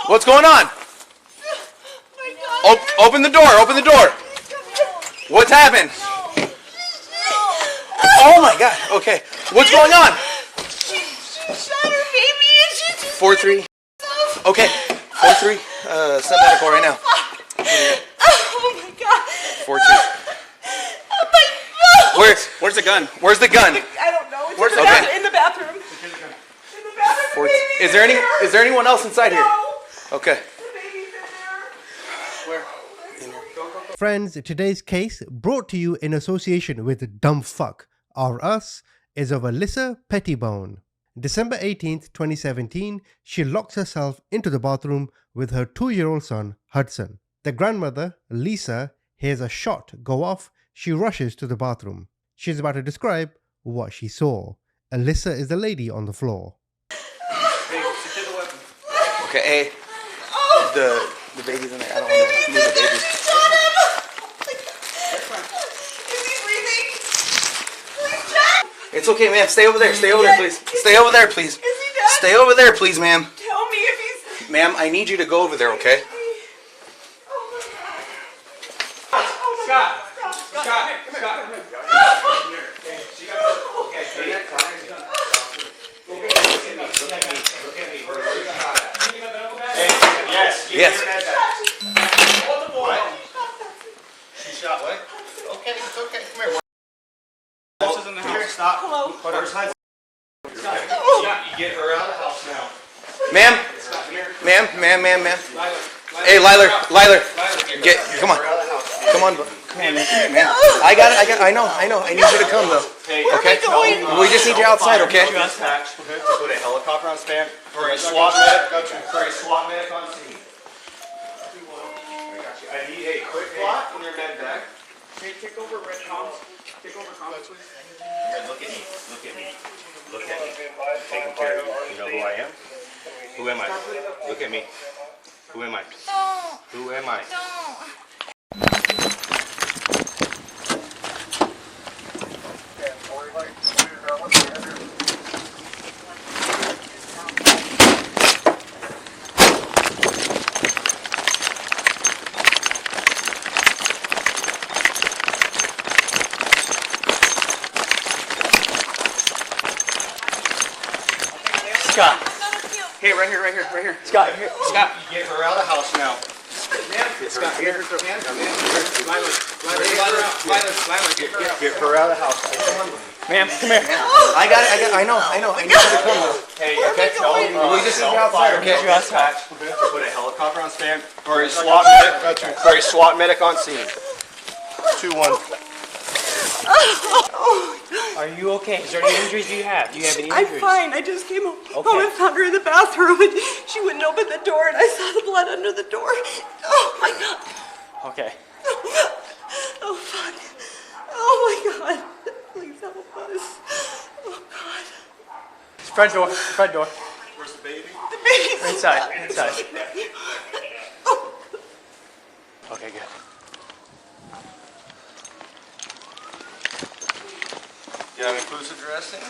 What's going on? Open the door. Open the door. What's happened? Oh my God. Okay. What's going on? She shot her baby and she just 4-3. Okay. 4-3. Send medical right now. Oh my God. 4-2. Oh my God. Where's the gun? Where's the gun? I don't know. It's Okay. in the bathroom. In the bathroom. Is there anyone else inside here? Okay. Where? Friends, today's case brought to you in association with Dumb Fuck, or Us, is of Alyssa Pettibone. December 18th, 2017, she locks herself into the bathroom with her 2-year-old son, Hudson. The grandmother, Lisa, hears a shot go off. She rushes to the bathroom. She's about to describe what she saw. Alyssa is the lady on the floor. Okay, hey. The baby's in there. I don't want to move the baby. Is he breathing? Please, Jack. It's okay, ma'am. Stay over there. Stay over there, please. Stay over there, please. Is he dead? Stay over there, please, ma'am. Tell me if he's... Ma'am, I need you to go over there, okay? Scott. Yes. What? She shot what? Okay, it's okay. Come here. This is in the house. Stop. Hello. Where's Hudson? You get her out of the house now. Ma'am. Ma'am. Hey, Liler. Come on. Come on, man. I got it. I know. I need you to come, though. Okay? We just need you outside, okay? Put a helicopter on stand for a SWAT medic on scene. I need a quick plot in your med bag. Hey, take over red comms. Take over comms, please. Here, look at me. Taking care of you. You know who I am? Who am I? Look at me. Who am I? Who am I? Scott. Hey, right here. Scott, here. Scott. Get her out of the house now. Scott, here. Get her out of the house. Ma'am, come here. I got it. I know. I need you to come, though. Hey, okay, tell me. We just need you outside, okay? Put a helicopter on stand for a SWAT medic on scene. 2-1. Are you okay? Is there any injuries you have? Do you have any injuries? I'm fine. I just came home and found her in the bathroom and she wouldn't open the door and I saw the blood under the door. Oh my God. Okay. Oh fuck. Oh my God. Please help us. Oh God. Front door. Where's the baby? The baby's Inside. Okay, good. Do you have inclusive dressing?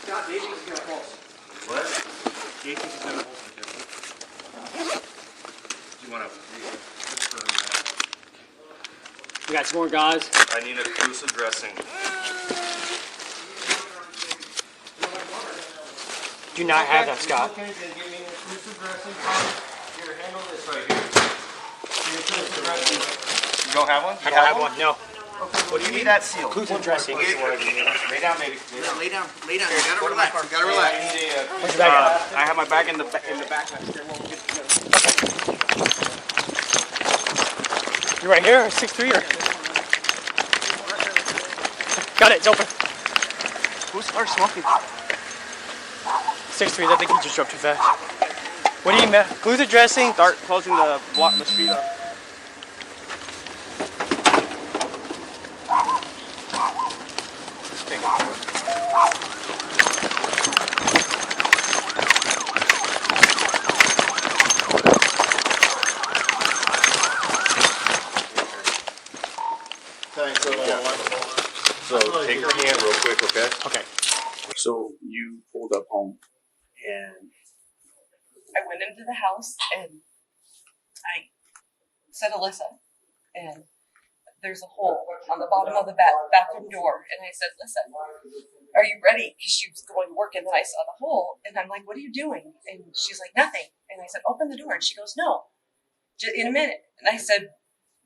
Scott, Jason's gonna pulse. What? Jason's gonna pulse. Do you want to confirm that? We got some more guys. I need inclusive dressing. Do not have that, Scott. Okay, then give me an inclusive dressing. Here, handle this right here. Inclusive dressing. You don't have one? I don't have one. No. What do you need that seal? Inclusive dressing. Lay down, baby. Lay down. You gotta relax. I need a, Where's your bag? I have my bag in the back. You right here? 6'3" or? Got it. It's open. Who's smoking? 6'3". I think he just drove too fast. What do you mean? Inclusive dressing. Start closing the street up. So take her hand real quick, okay? Okay. So you pulled up home, and I went into the house and I said, Alyssa, and there's a hole on the bottom of the bathroom door. And I said, listen, are you ready? Because she was going to work and then I saw the hole. And I'm like, what are you doing? And she's like, nothing. And I said, open the door. And she goes, no, just in a minute. And I said,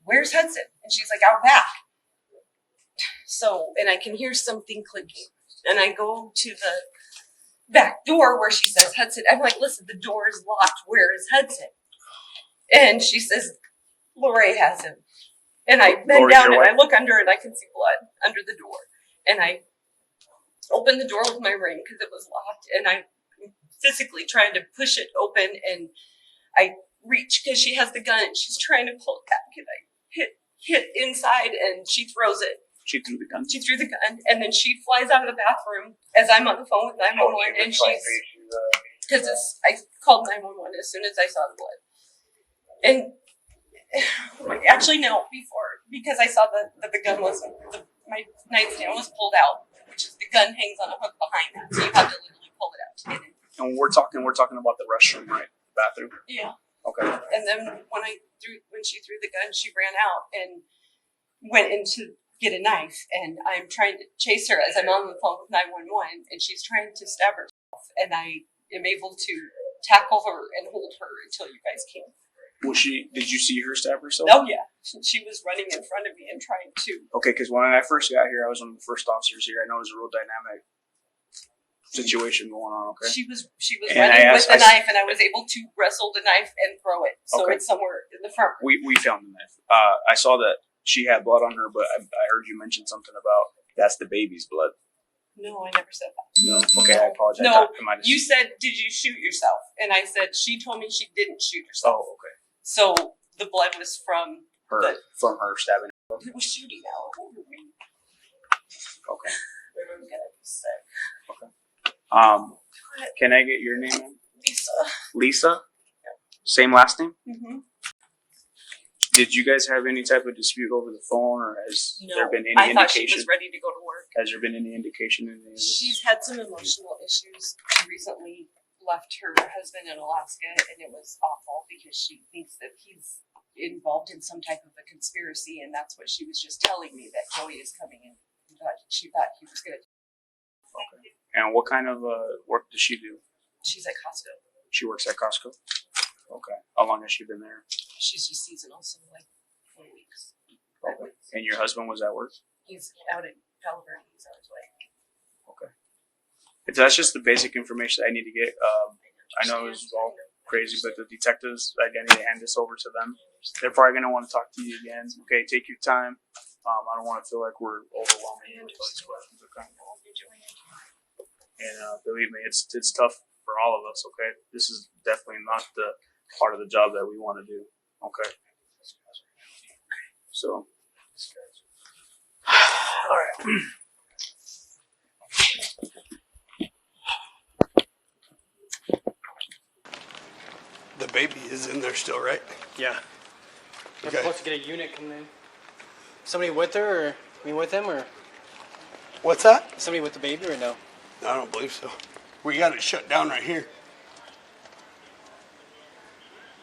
where's Hudson? And she's like, out back. So, and I can hear something clicking. And I go to the back door where she says Hudson. I'm like, listen, the door is locked. Where is Hudson? And she says, Lori has him. And I bend down and I look under and I can see blood under the door. And I open the door with my ring because it was locked. And I'm physically trying to push it open. And I reach because she has the gun and she's trying to pull it back. And I hit inside and she throws it. she threw the gun. She threw the gun. And then she flies out of the bathroom as I'm on the phone with 911. And she's, because I called 911 as soon as I saw the blood. And actually, no, before, because I saw the gun was, my nightstand was pulled out, which is the gun hangs on a hook behind that, so you have to literally pull it out to get it. And we're talking about the restroom, right? The bathroom. Yeah. Okay. And then when she threw the gun, she ran out and went in to get a knife, and I'm trying to chase her as I'm on the phone with 911, and she's trying to stab herself, and I am able to tackle her and hold her until you guys came. Did you see her stab herself? Oh yeah, she was running in front of me and trying to. Okay, because when I first got here, I was one of the first officers here. I know it was a real dynamic situation going on. Okay. She was running with the knife, and I was able to wrestle the knife and throw it. So it's somewhere in the front. We found the knife. I saw that she had blood on her, but I heard you mention something about that's the baby's blood. No, I never said that. No. Okay, I apologize. No, you said, did you shoot yourself? And I said, she told me she didn't shoot herself. Oh, okay. So the blood was from her stabbing. It was shooting out over me. Okay. I'm gonna be sick. Okay. Can I get your name? Lisa. Lisa? Yeah. Same last name? Mm-hmm. Did you guys have any type of dispute over the phone, or has there been any indication? I thought she was ready to go to work. Has there been any indication in any of this? She's had some emotional issues. She recently left her husband in Alaska, and it was awful because she thinks that he's involved in some type of a conspiracy, and that's what she was just telling me, that Joey is coming in. She thought he was going to. Okay. And what kind of work does she do? She's at Costco. She works at Costco? Okay. How long has she been there? She's just seasonal, so like 4 weeks. Okay. And your husband was at work? He's out in Palo Verde. He's on his way. Okay. That's just the basic information I need to get. I know it's all crazy, but the detectives, I need to hand this over to them. They're probably going to want to talk to you again. Okay, take your time. I don't want to feel like we're overwhelming you with all these questions. Okay. And believe me, it's tough for all of us. Okay, this is definitely not the part of the job that we want to do. Okay. So. All right. The baby is in there still, right? Yeah. We're Okay. supposed to get a unit coming in. Somebody with her, or with him, or What's that? somebody with the baby, or no? I don't believe so. We got it shut down right here.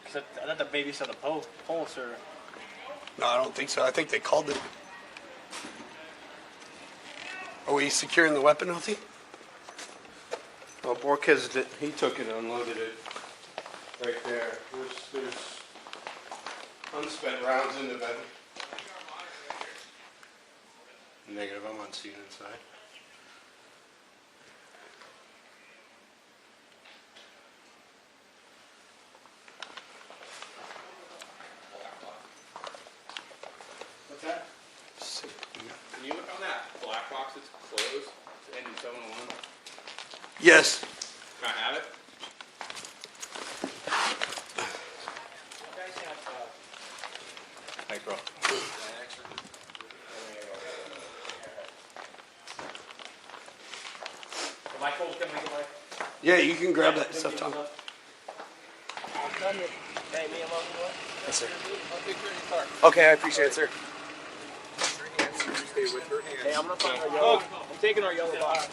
'Cause I thought the baby saw the pulse, or No, I don't think so. I think they called it. Are we securing the weapon, Hudson? Well, Borquez did, he took it and unloaded it right there. There's unspent rounds in the bed. Negative, I'm not seeing inside. what's that? Can you look on that black box that's closed? It's ending 701. Yes. Can I have it? Thanks, bro. Michael's gonna make it like. Yeah, you can grab that stuff, Tom. Yes, sir. Okay, I appreciate it, sir. Hey, I'm gonna find our yellow. I'm taking our yellow box.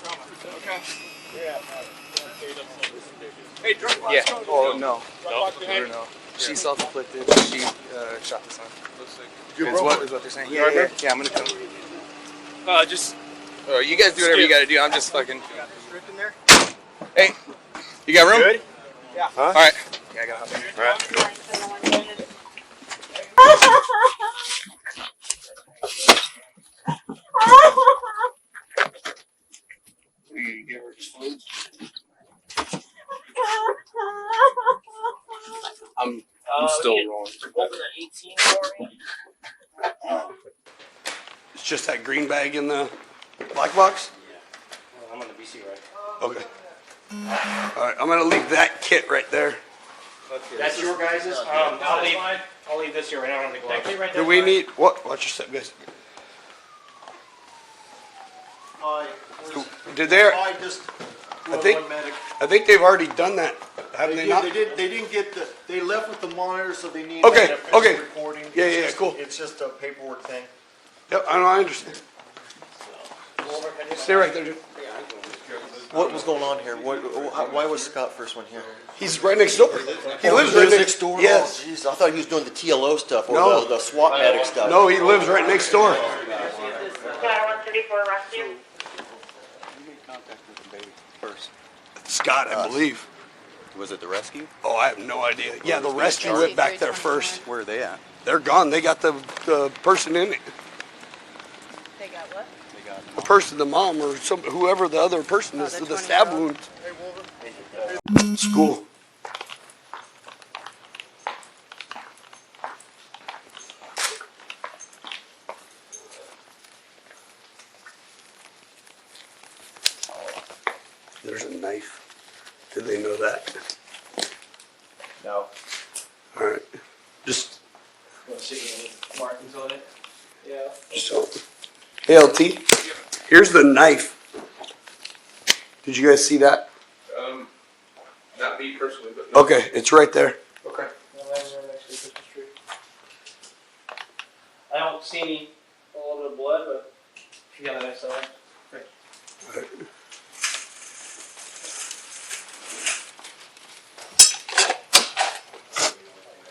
Yeah. Oh no. No. She self-inflicted. She shot the son. Is what they're saying. Yeah. I'm gonna come. Just You guys do whatever you gotta do. I'm just fucking. Hey, you got room? Good? Yeah. All right. Yeah, I got hop in. All right. I'm still rolling. It's just that green bag in the black box? I'm on the BC, right? Okay. All right, I'm gonna leave that kit right there. That's your guys's? I'll leave this here right now on the glove. Do we need, what? Watch your step, guys. Did they, I just, I think they've already done that, haven't they not? They didn't get the, they left with the monitor, so they need. Okay, that okay. recording. Yeah, It's yeah, just- cool. It's just a paperwork thing. Yep, I understand. Stay right there, dude. What was going on here? Why was Scott first one here? He's right next door. He lives right next door? Yes. Oh, jeez. I thought he was doing the TLO stuff or No. the SWAT medic stuff. No, he lives right next door. Scott, I believe. Was it the rescue? Oh, I have no idea. Yeah, the rescue went back there first. Where are they at? They're gone. They got the person in it. They got what? They got The person, the mom, or whoever the other person is, the the stab 20-year-old. wound. School. There's a knife. Did they know that? No. All right. Just Markings on it? Yeah. so. Hey, LT. Here's the knife. Did you guys see that? Not me personally, but. Okay, it's right there. Okay. I don't see any, a little bit of blood, but you got a nice side. All right.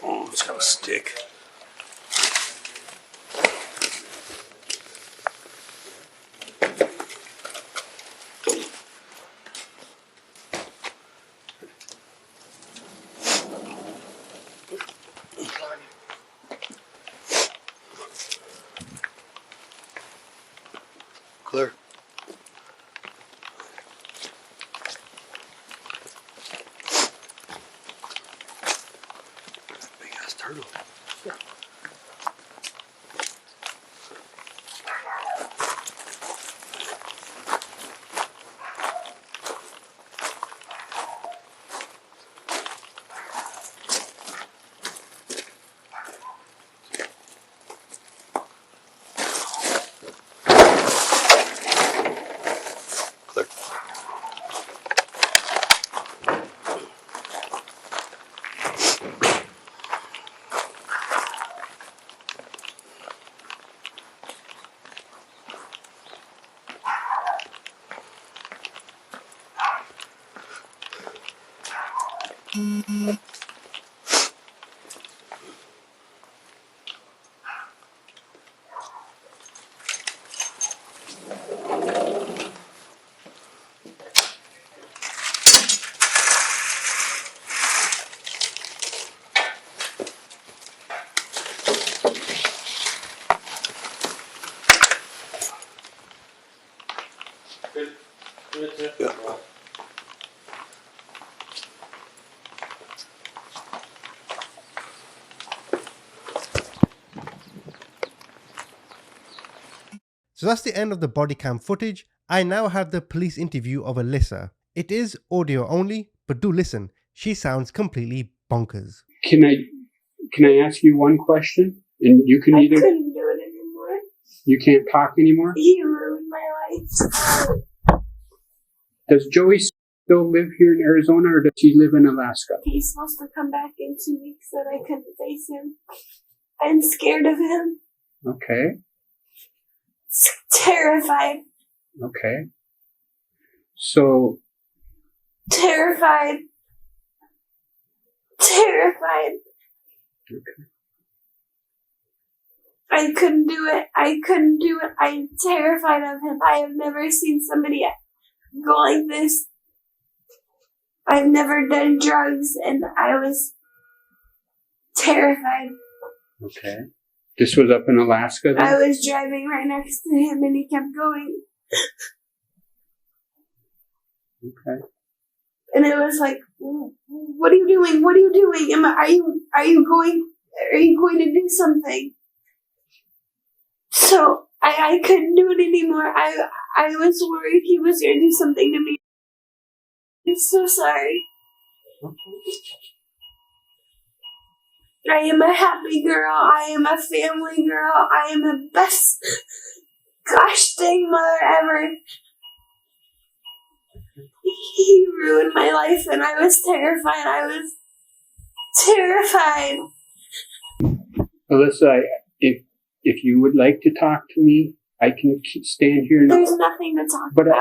Oh, it's got a stick. Clear. Big ass turtle. Clear. Yeah. So that's the end of the body cam footage. I now have the police interview of Alyssa. It is audio only, but do listen. She sounds completely bonkers. Can I ask you one question? And you can either. I couldn't do it anymore. You can't talk anymore? He ruined my life. Does Joey still live here in Arizona or does he live in Alaska? He's supposed to come back in 2 weeks, that I couldn't face him. I'm scared of him. Okay. Terrified. Okay. So terrified. Terrified. okay. I couldn't do it. I couldn't do it. I'm terrified of him. I have never seen somebody go like this. I've never done drugs, and I was terrified. Okay. This was up in Alaska then? I was driving right next to him, and he kept going. Okay. And it was like, what are you doing? What are you doing? Are you going to do something? So I couldn't do it anymore. I was worried he was going to do something to me. I'm so sorry. I am a happy girl. I am a family girl. I am the best gosh dang mother ever. He ruined my life, and I was terrified. I was terrified. Alyssa, if you would like to talk to me, I can stand here now. There's nothing to talk about.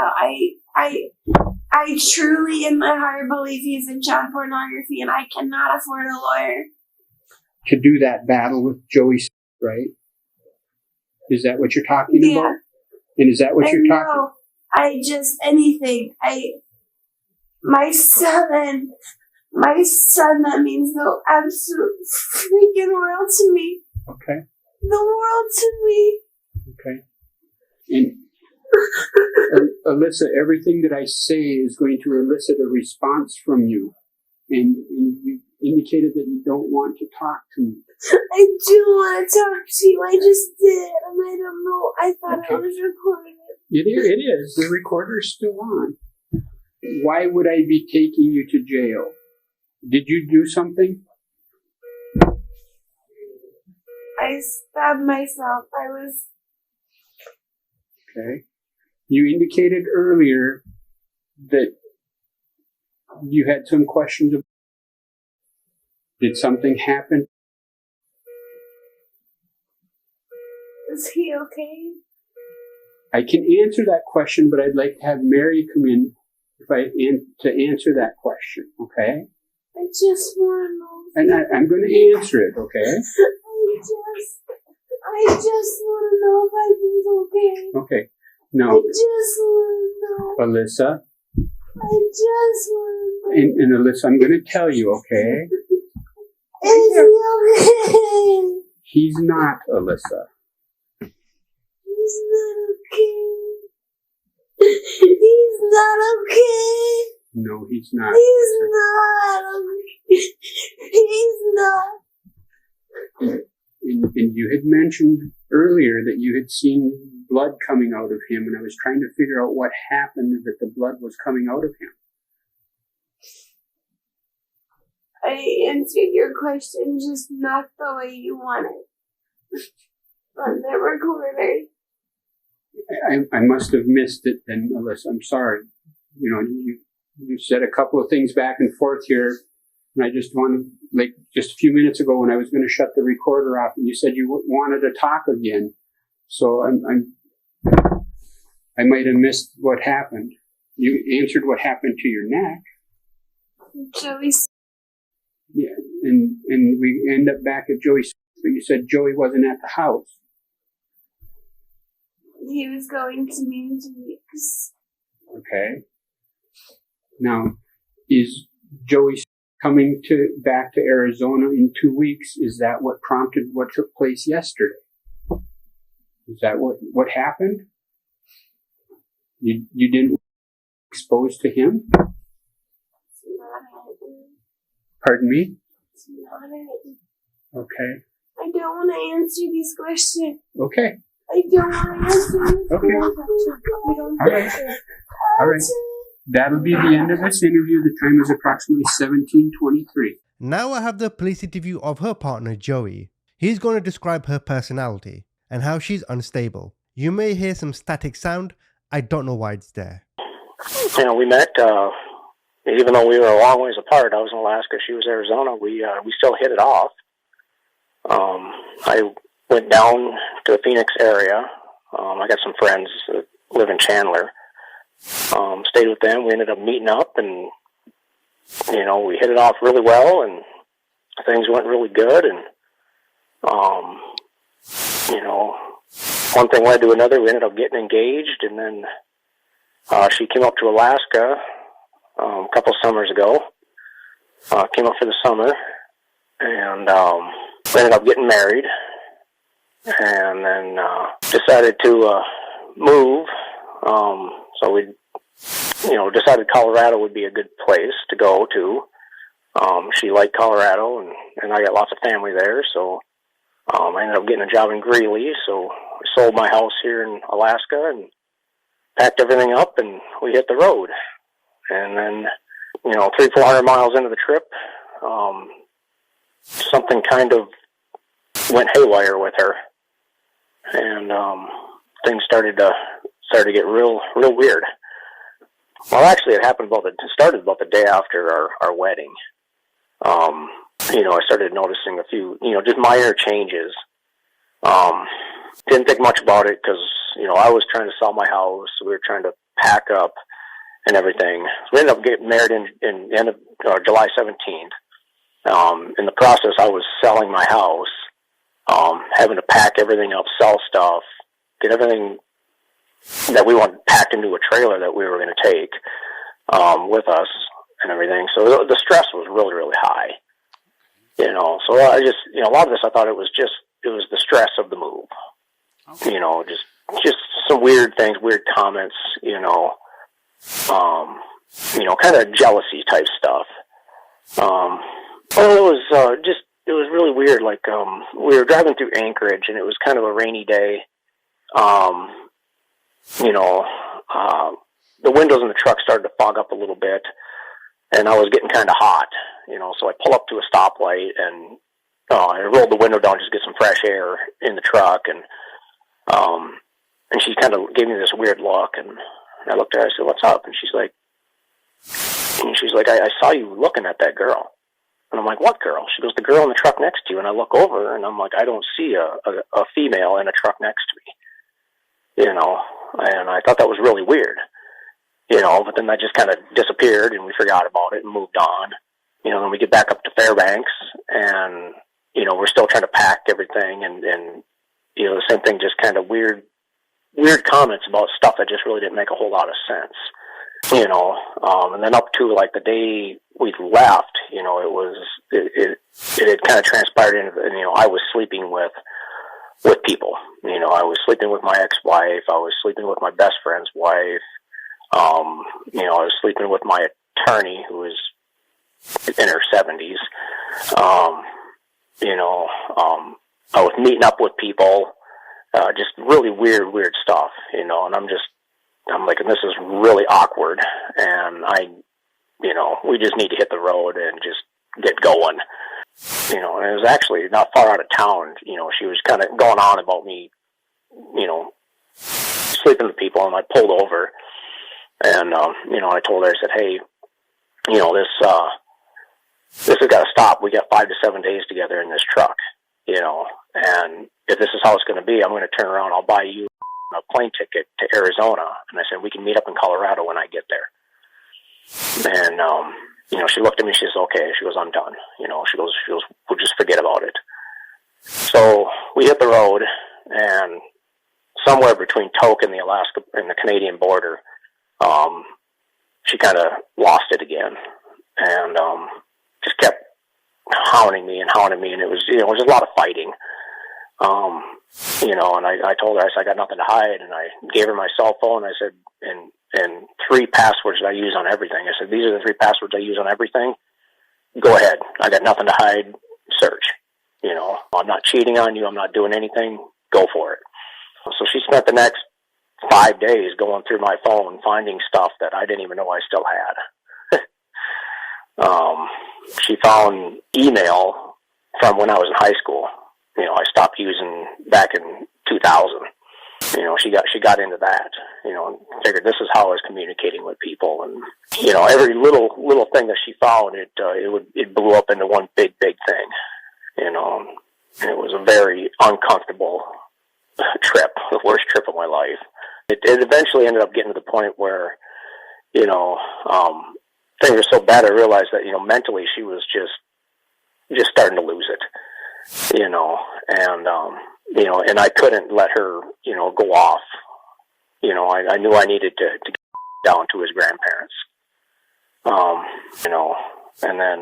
I truly, in my heart, believe he's in child pornography, and I cannot afford a lawyer. To do that battle with Joey, right? Is that what you're talking about? And is that what you're talking about? I just, anything. My son, that means the absolute freaking world to me. Okay. The world to me. Okay. And Alyssa, everything that I say is going to elicit a response from you. And you indicated that you don't want to talk to me. I do want to talk to you. I just did. And I don't know. I thought I was recording it. It is. The recorder's still on. Why would I be taking you to jail? Did you do something? I stabbed myself. I was... Okay. You indicated earlier that you had some questions. Did something happen? Is he okay? I can answer that question, but I'd like to have Mary come in to answer that question, okay? I just want to know. And I'm going to answer it, okay? I just want to know if I was okay. Okay. Now, I just want to know. Alyssa. I just want to know. And Alyssa, I'm going to tell you, okay? Is he okay? He's not, Alyssa. He's not okay. He's not okay. No, he's not. He's not okay. He's not. And you had mentioned earlier that you had seen blood coming out of him, and I was trying to figure out what happened that the blood was coming out of him. I answered your question just not the way you want it. On the recorder. I must have missed it then, Alyssa. I'm sorry. You know, you said a couple of things back and forth here, and I just wanted, like, just a few minutes ago when I was going to shut the recorder off, and you said you wanted to talk again. So I might have missed what happened. You answered what happened to your neck. Joey's. Yeah, and we end up back at Joey's, but you said Joey wasn't at the house. He was going to me in 2 weeks. Okay. Now, is Joey coming back to Arizona in 2 weeks? Is that what prompted what took place yesterday? Is that what happened? You didn't expose to him? It's not it. Pardon me? It's not it. Okay. I don't want to answer these questions. Okay. I don't want to answer these Okay. questions. All right. That'll be the end of this interview. The time is approximately 17:23. Now I have the police interview of her partner Joey. He's going to describe her personality and how she's unstable. You may hear some static sound. I don't know why it's there. You know, we met, even though we were a long ways apart. I was in Alaska, she was Arizona. We still hit it off. I went down to the Phoenix area. I got some friends that live in Chandler. stayed with them. We ended up meeting up, and we hit it off really well, and things went really good. And one thing led to another. We ended up getting engaged, and then she came up to Alaska a couple summers ago. Came up for the summer, and we ended up getting married, and then decided to move. So we, decided Colorado would be a good place to go to. She liked Colorado, and I got lots of family there, so I ended up getting a job in Greeley. So I sold my house here in Alaska and packed everything up, and we hit the road. And then, 300-400 miles into the trip, something kind of went haywire with her, and things started to get real weird. Well, actually, it started about the day after our wedding. I started noticing a few, just minor changes. Didn't think much about it because, I was trying to sell my house. We were trying to pack up and everything. So we ended up getting married in end of July 17th. In the process, I was selling my house, having to pack everything up, sell stuff, get everything that we wanted packed into a trailer that we were going to take with us and everything. So the stress was really, really high. So I just, a lot of this, I thought it was the stress of the move. Okay. Just some weird things, weird comments, kind of jealousy type stuff. It was really weird. Like, we were driving through Anchorage, and it was kind of a rainy day. The windows in the truck started to fog up a little bit, and I was getting kind of hot, so I pull up to a stoplight, and I rolled the window down just to get some fresh air in the truck, and she kind of gave me this weird look, and I looked at her, I said, "What's up?" And she's like, I saw you looking at that girl. And I'm like, "What girl?" She goes, "The girl in the truck next to you." And I look over, and I'm like, I don't see a female in a truck next to me, and I thought that was really weird, but then that just kind of disappeared, and we forgot about it and moved on. Then we get back up to Fairbanks, and, we're still trying to pack everything, and the same thing, just kind of weird comments about stuff that just really didn't make a whole lot of sense, and then up to like the day we left, it had kind of transpired into, I was sleeping with people. I was sleeping with my ex-wife. I was sleeping with my best friend's wife. I was sleeping with my attorney, who was in her 70s. I was meeting up with people, just really weird stuff, and I'm like, and this is really awkward, and we just need to hit the road and just get going. And it was actually not far out of town. She was kind of going on about me, sleeping with people, and I pulled over, and, I told her, I said, "Hey, this has got to stop. We got 5 to 7 days together in this truck, and if this is how it's going to be, I'm going to turn around, I'll buy you a plane ticket to Arizona." And I said, "We can meet up in Colorado when I get there." And, she looked at me, she says, "Okay." She goes, "I'm done." She goes, "We'll just forget about it." So we hit the road, and somewhere between Tok and the Alaska and the Canadian border, she kind of lost it again, and just kept hounding me, and it was just a lot of fighting. And I told her, I said, "I got nothing to hide," and I gave her my cell phone. I said, and 3 passwords that I use on everything. I said, "These are the 3 passwords I use on everything. Go ahead. I got nothing to hide. Search. I'm not cheating on you. I'm not doing anything. Go for it." So she spent the next 5 days going through my phone, finding stuff that I didn't even know I still had. She found email from when I was in high school. I stopped using back in 2000. She got into that, and figured this is how I was communicating with people. And, every little thing that she found, it blew up into one big thing, and it was a very uncomfortable trip, the worst trip of my life. It eventually ended up getting to the point where you know, things were so bad. I realized that, you know, mentally she was just starting to lose it, you know, and, you know, and I couldn't let her, you know, go off. You know, I knew I needed to get down to his grandparents, you know, and then,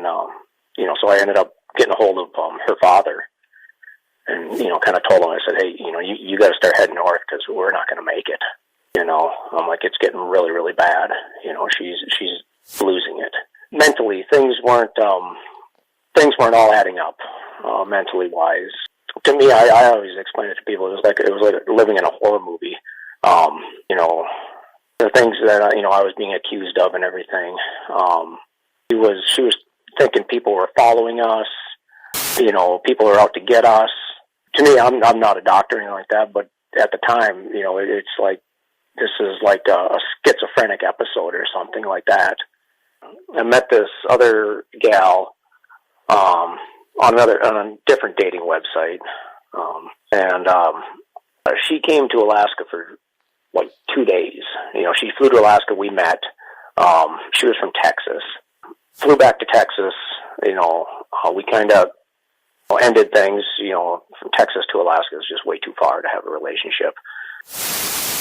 you know, so I ended up getting a hold of her father and, you know, kind of told him, I said, hey, you know, you got to start heading north because we're not going to make it. You know, I'm like, it's getting really, really bad. You know, she's losing it. Mentally, things weren't all adding up, mentally wise. To me, I always explain it to people. It was like living in a horror movie. You know, the things that, you know, I was being accused of and everything. She was thinking people were following us. You know, people are out to get us. To me, I'm not a doctor or anything like that, but at the time, you know, it's like, this is like a schizophrenic episode or something like that. I met this other gal on a different dating website, and she came to Alaska for like 2 days. You know, she flew to Alaska. We met. She was from Texas. Flew back to Texas. You know, we kind of ended things. You know, from Texas to Alaska is just way too far to have a relationship.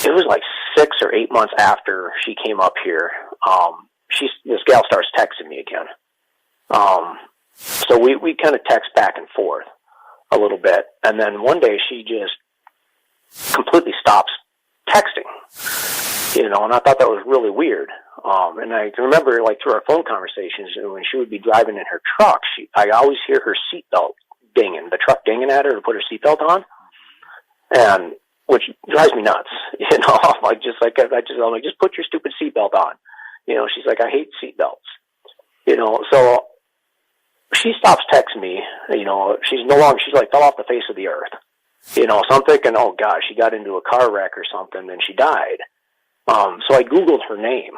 It was like 6 or 8 months after she came up here. This gal starts texting me again. So we kind of text back and forth a little bit, and then one day she just completely stops texting. You know, and I thought that was really weird. And I remember, like, through our phone conversations, when she would be driving in her truck, I always hear her seatbelt dinging, the truck dinging at her to put her seatbelt on, and which drives me nuts. You know, I'm like, just put your stupid seatbelt on. You know, she's like, I hate seatbelts. You know, so she stops texting me. You know, she's like fell off the face of the earth. You know, so I'm thinking, oh gosh, she got into a car wreck or something and she died. So I Googled her name,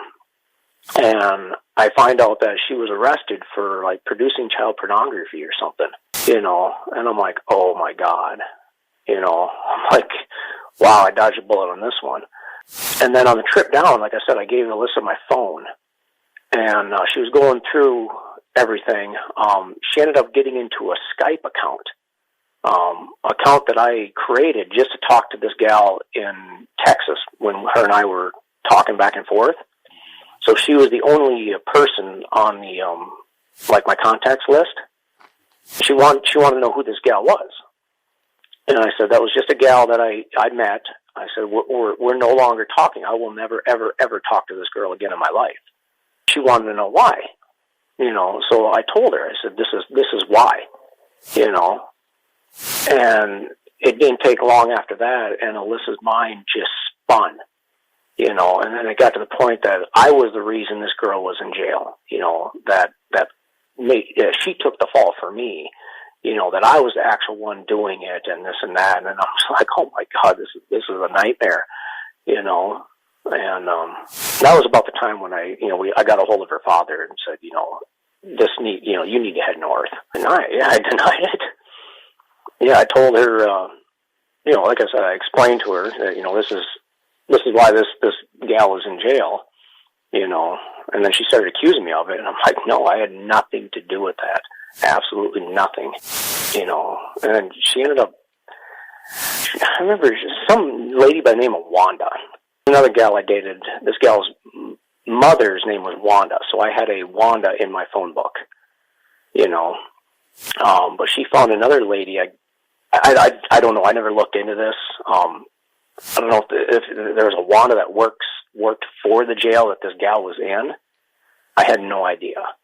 and I find out that she was arrested for like producing child pornography or something. You know, and I'm like, oh my God. You know, I'm like, wow, I dodged a bullet on this one. And then on the trip down, like I said, I gave Alyssa my phone, and she was going through everything. She ended up getting into a Skype account that I created just to talk to this gal in Texas when her and I were talking back and forth. So she was the only person on the like my contacts list. She wanted to know who this gal was. And I said, that was just a gal that I met. I said, we're no longer talking. I will never, ever, ever talk to this girl again in my life. She wanted to know why. You know, so I told her, I said, this is why. You know, and it didn't take long after that, and Alyssa's mind just spun. You know, and then it got to the point that I was the reason this girl was in jail. You know, that she took the fall for me. You know, that I was the actual one doing it and this and that. And I was like, oh my God, this is a nightmare, you know. And that was about the time when I got a hold of her father and said, you know, you need to head north. And I denied it. Yeah, I told her, you know, like I said, I explained to her that, you know, this is why this gal was in jail, you know. And then she started accusing me of it. And I'm like, no, I had nothing to do with that. Absolutely nothing, you know. And she ended up, I remember some lady by the name of Wanda. Another gal I dated, this gal's mother's name was Wanda, so I had a Wanda in my phone book, you know. But she found another lady. I don't know. I never looked into this. I don't know if there was a Wanda that worked for the jail that this gal was in. I had no idea.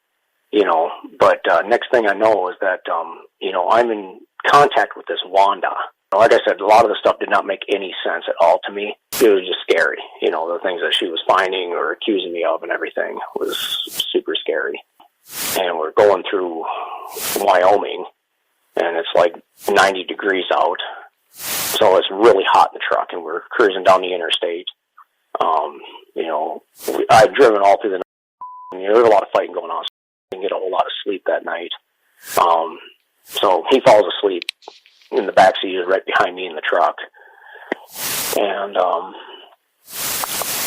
You know, but next thing I know is that, you know, I'm in contact with this Wanda. Like I said, a lot of the stuff did not make any sense at all to me. It was just scary. You know, the things that she was finding or accusing me of and everything was super scary. And we're going through Wyoming, and it's like 90 degrees out. So it's really hot in the truck, and we're cruising down the interstate. You know, I've driven all through the night, and there was a lot of fighting going on. Didn't get a whole lot of sleep that night. So he falls asleep in the backseat, right behind me in the truck. And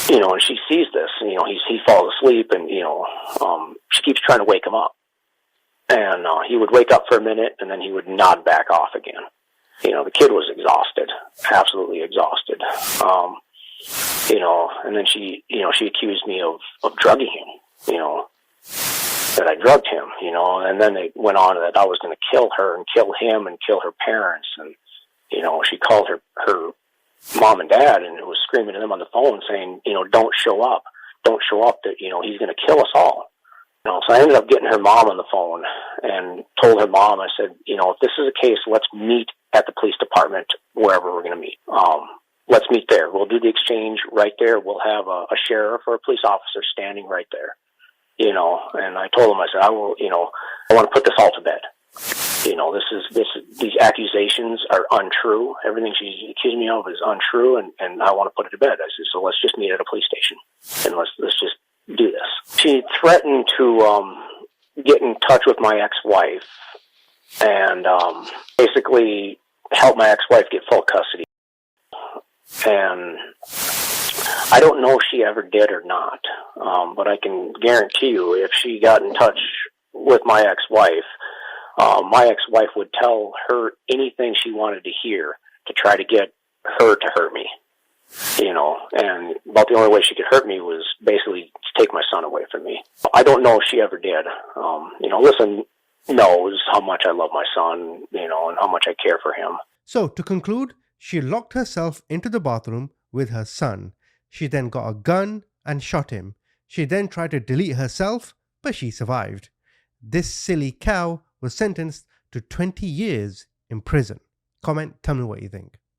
you know, and she sees this, and, you know, he falls asleep, and, you know, she keeps trying to wake him up. And he would wake up for a minute, and then he would nod back off again. You know, the kid was exhausted, absolutely exhausted. You know, and then she accused me of drugging him, you know, that I drugged him, you know, and then they went on that I was going to kill her and kill him and kill her parents. And, you know, she called her mom and dad and was screaming at them on the phone saying, you know, don't show up, that, you know, he's going to kill us all. You know, so I ended up getting her mom on the phone and told her mom, I said, you know, if this is a case, let's meet at the police department, wherever we're going to meet. Let's meet there. We'll do the exchange right there. We'll have a sheriff or a police officer standing right there. You know, and I told him, I said, I will, you know, I want to put this all to bed. You know, these accusations are untrue. Everything she's accusing me of is untrue, and I want to put it to bed. I said, so let's just meet at a police station and let's just do this. She threatened to get in touch with my ex-wife and basically help my ex-wife get full custody. And I don't know if she ever did or not, but I can guarantee you if she got in touch with my ex-wife would tell her anything she wanted to hear to try to get her to hurt me. You know, and about the only way she could hurt me was basically to take my son away from me. I don't know if she ever did. You know, Alyssa knows how much I love my son, you know, and how much I care for him. So, to conclude, she locked herself into the bathroom with her son. She then got a gun and shot him. She then tried to delete herself, but she survived. This silly cow was sentenced to 20 years in prison. Comment, tell me what you think.